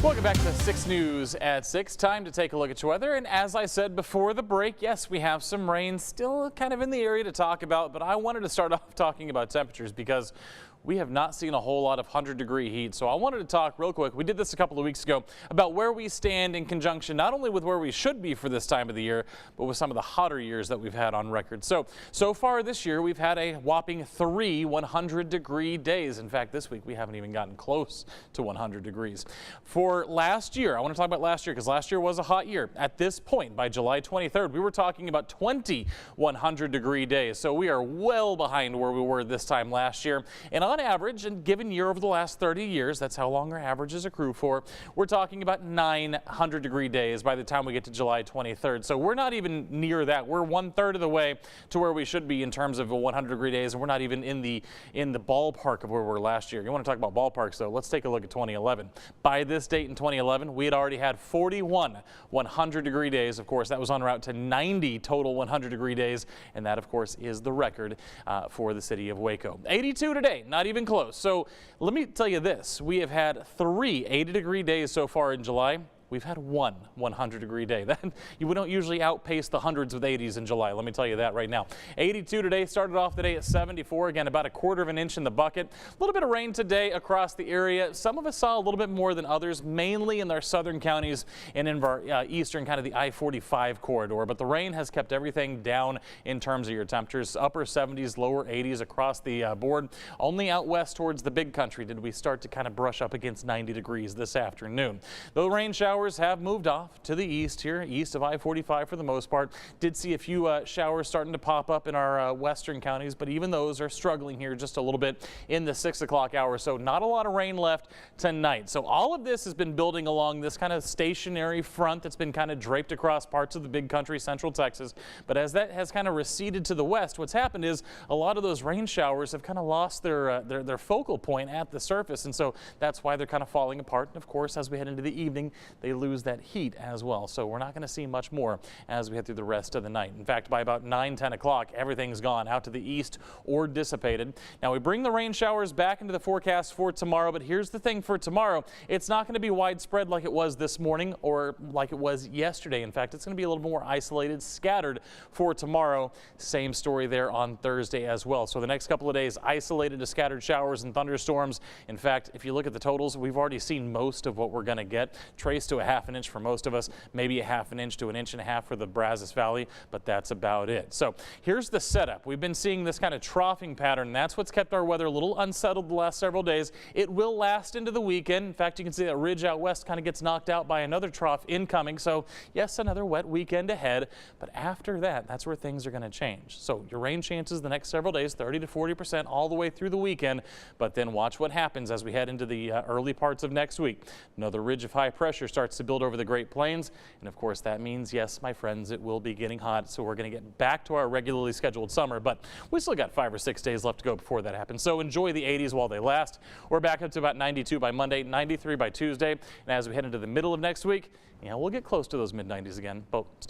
Welcome back to 6 News at 6. Time to take a look at your weather. And as I said before the break, yes, we have some rain still kind of in the area to talk about. But I wanted to start off talking about temperatures because we have not seen a whole lot of 100-degree heat. So I wanted to talk real quick. We did this a couple of weeks ago about where we stand in conjunction not only with where we should be for this time of the year, but with some of the hotter years that we've had on record. So far this year, we've had a whopping 3 100-degree days. In fact, this week we haven't even gotten close to 100 degrees. For last year, I want to talk about last year because last year was a hot year. At this point, by July 23rd, we were talking about 20 100-degree days. So we are well behind where we were this time last year. And on average, and given year over the last 30 years, that's how long our averages accrue for, we're talking about 9 100-degree days by the time we get to July 23rd. So we're not even near that. We're 1/3 of the way to where we should be in terms of 100-degree days, and we're not even in the ballpark of where we were last year. You want to talk about ballparks, though? Let's take a look at 2011. By this date in 2011, we had already had 41 100-degree days. Of course, that was en route to 90 total 100-degree days, and that, of course, is the record for the city of Waco. 82 today, not even close. So let me tell you this. We have had 3 80-degree days so far in July. We've had 1 100-degree day. We don't usually outpace the hundreds with 80s in July. Let me tell you that right now. 82 today, started off the day at 74. Again, about 1/4 of an inch in the bucket. A little bit of rain today across the area. Some of us saw a little bit more than others, mainly in our southern counties and in our eastern, kind of the I-45 corridor. But the rain has kept everything down in terms of your temperatures. Upper 70s, lower 80s across the board. Only out west towards the big country did we start to kind of brush up against 90 degrees this afternoon. The rain showers have moved off to the east here, east of I-45 for the most part. Did see a few showers starting to pop up in our western counties, but even those are struggling here just a little bit in the 6 o'clock hour. So not a lot of rain left tonight. So all of this has been building along this kind of stationary front that's been kind of draped across parts of the big country, central Texas. But as that has kind of receded to the west, what's happened is a lot of those rain showers have kind of lost their focal point at the surface. And so that's why they're kind of falling apart. And of course, as we head into the evening, they lose that heat as well. So we're not going to see much more as we head through the rest of the night. In fact, by about 9, 10 o'clock, everything's gone out to the east or dissipated. Now we bring the rain showers back into the forecast for tomorrow, but here's the thing for tomorrow. It's not going to be widespread like it was this morning or like it was yesterday. In fact, it's going to be a little more isolated, scattered for tomorrow. Same story there on Thursday as well. So the next couple of days, isolated to scattered showers and thunderstorms. In fact, if you look at the totals, we've already seen most of what we're going to get. Trace to a 1/2 inch for most of us, maybe a 1/2 inch to 1.5 inches for the Brazos Valley, but that's about it. So here's the setup. We've been seeing this kind of troughing pattern. That's what's kept our weather a little unsettled the last several days. It will last into the weekend. In fact, you can see that ridge out west kind of gets knocked out by another trough incoming. So yes, another wet weekend ahead, but after that, that's where things are going to change. So your rain chances the next several days, 30 to 40% all the way through the weekend, but then watch what happens as we head into the early parts of next week. Another ridge of high pressure starts to build over the Great Plains, and of course that means, yes, my friends, it will be getting hot, so we're going to get back to our regularly scheduled summer, but we still got 5 or 6 days left to go before that happens. So enjoy the 80s while they last. We're back up to about 92 by Monday, 93 by Tuesday, and as we head into the middle of next week, we'll get close to those mid-90s again. But stay